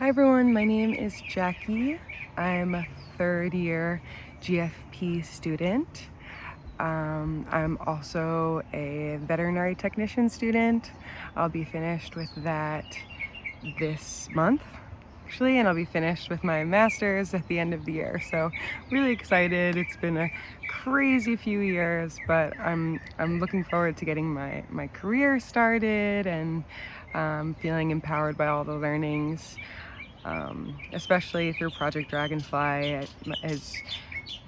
Hi everyone, my name is Jackie. I'm a third year GFP student. I'm also a veterinary technician student. I'll be finished with that this month, actually, and I'll be finished with my master's at the end of the year. So really excited. It's been a crazy few years, but I'm looking forward to getting my career started and feeling empowered by all the learnings. Especially through Project Dragonfly. It has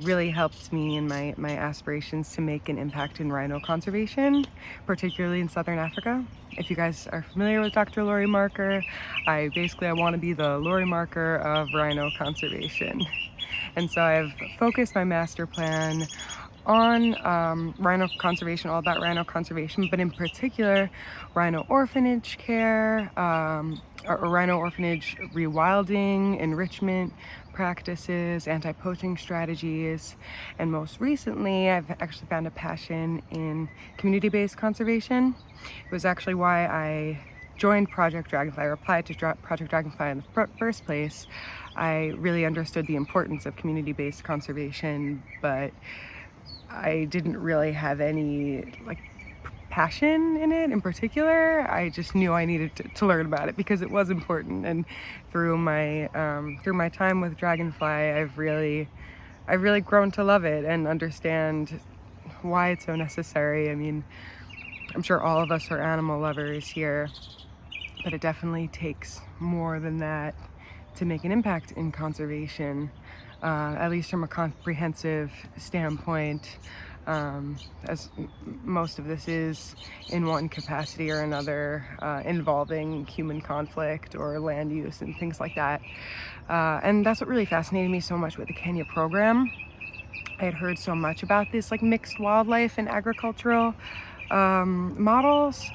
really helped me in my aspirations to make an impact in rhino conservation, particularly in Southern Africa. If you guys are familiar with Dr. Laurie Marker, I want to be the Laurie Marker of rhino conservation. And so I've focused my master plan on rhino conservation, all about rhino conservation, but in particular, rhino orphanage care, or rhino orphanage rewilding, enrichment practices, anti-poaching strategies, and most recently, I've actually found a passion in community-based conservation. It was actually why I joined Project Dragonfly, or applied to Project Dragonfly in the first place. I really understood the importance of community-based conservation, but I didn't really have any passion in it in particular. I just knew I needed to learn about it because it was important. And through my time with Dragonfly, I've really grown to love it and understand why it's so necessary. I mean, I'm sure all of us are animal lovers here, but it definitely takes more than that to make an impact in conservation, at least from a comprehensive standpoint, as most of this is in one capacity or another, involving human conflict or land use and things like that. And that's what really fascinated me so much with the Kenya program. I had heard so much about this mixed wildlife and agricultural models,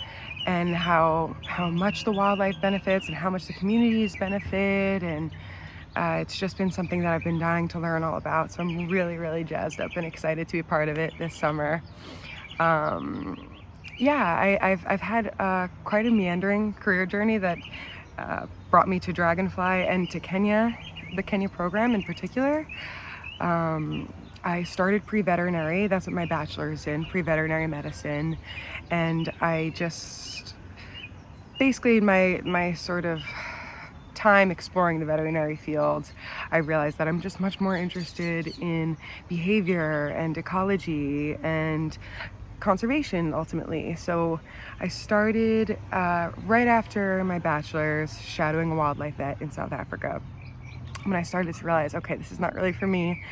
and how much the wildlife benefits and how much the communities benefit, and it's just been something that I've been dying to learn all about. So I'm really jazzed up and excited to be part of it this summer. Yeah, I've had quite a meandering career journey that brought me to Dragonfly and to Kenya, the Kenya program in particular. I started pre-veterinary. That's what my bachelor's in, pre-veterinary medicine. And I just, basically my sort of time exploring the veterinary field, I realized that I'm just much more interested in behavior and ecology and conservation ultimately. So I started right after my bachelor's shadowing a wildlife vet in South Africa. When I started to realize, okay, this is not really for me,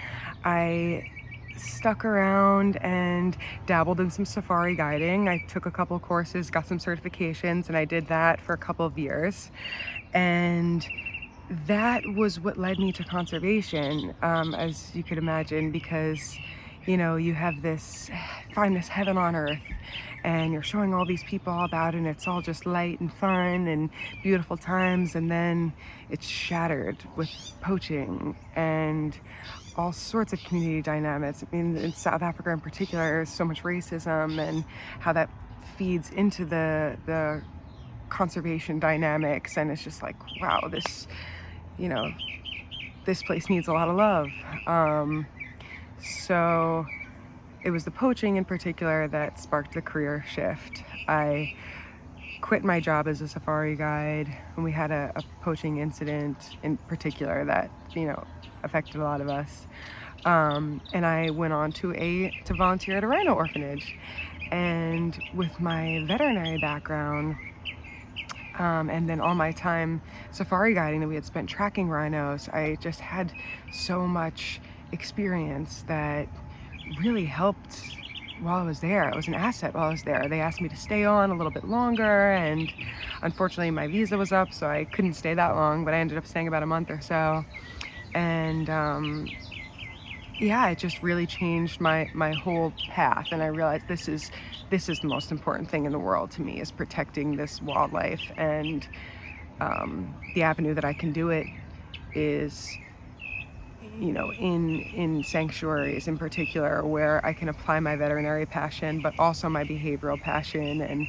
I stuck around and dabbled in some safari guiding. I took a couple courses, got some certifications, and I did that for a couple of years. And that was what led me to conservation, as you could imagine, because you have find this heaven on earth, and you're showing all these people all about it, and it's all just light and fun and beautiful times, and then it's shattered with poaching and all sorts of community dynamics. I mean, in South Africa in particular, there's so much racism, and how that feeds into the conservation dynamics, and it's just like, wow, this place needs a lot of love. So it was the poaching in particular that sparked the career shift. I quit my job as a safari guide when we had a poaching incident in particular that affected a lot of us, and I went on to volunteer at a rhino orphanage. And with my veterinary background, and then all my time safari guiding that we had spent tracking rhinos, I just had so much experience that really helped while I was there. It was an asset while I was there. They asked me to stay on a little bit longer, and unfortunately my visa was up, so I couldn't stay that long, but I ended up staying about a month or so. And yeah, it just really changed my whole path, and I realized this is the most important thing in the world to me, is protecting this wildlife. And the avenue that I can do it is you know, in sanctuaries in particular, where I can apply my veterinary passion, but also my behavioral passion, and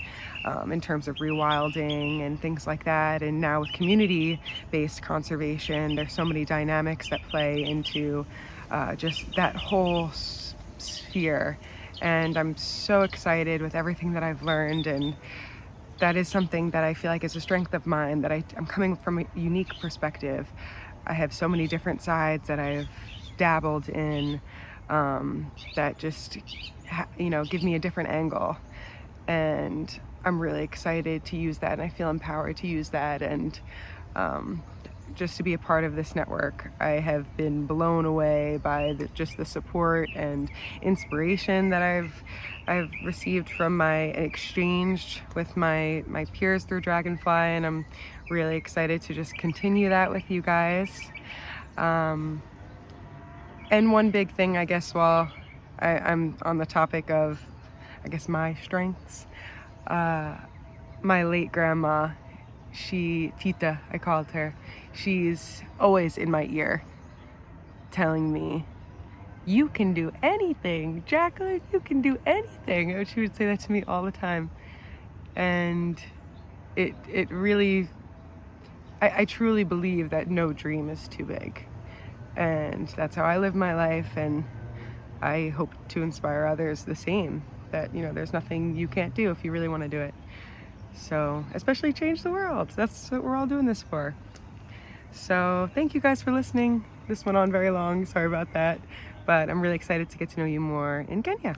in terms of rewilding and things like that. And now with community-based conservation, there's so many dynamics that play into just that whole sphere. And I'm so excited with everything that I've learned, and that is something that I feel like is a strength of mine, that I'm coming from a unique perspective. I have so many different sides that I've dabbled in, that just, you know, give me a different angle. And I'm really excited to use that, and I feel empowered to use that. And just to be a part of this network, I have been blown away by just the support and inspiration that I've received from my exchange with my peers through Dragonfly, and I'm really excited to just continue that with you guys. And one big thing, I guess, while I'm on the topic of, I guess, my strengths, my late grandma, Tita, I called her, she's always in my ear telling me, "You can do anything, Jacqueline, you can do anything." And she would say that to me all the time. And it really, I truly believe that no dream is too big. And that's how I live my life, and I hope to inspire others the same, that, you know, there's nothing you can't do if you really want to do it. So, especially change the world. That's what we're all doing this for. So, thank you guys for listening. This went on very long, sorry about that. But I'm really excited to get to know you more in Kenya.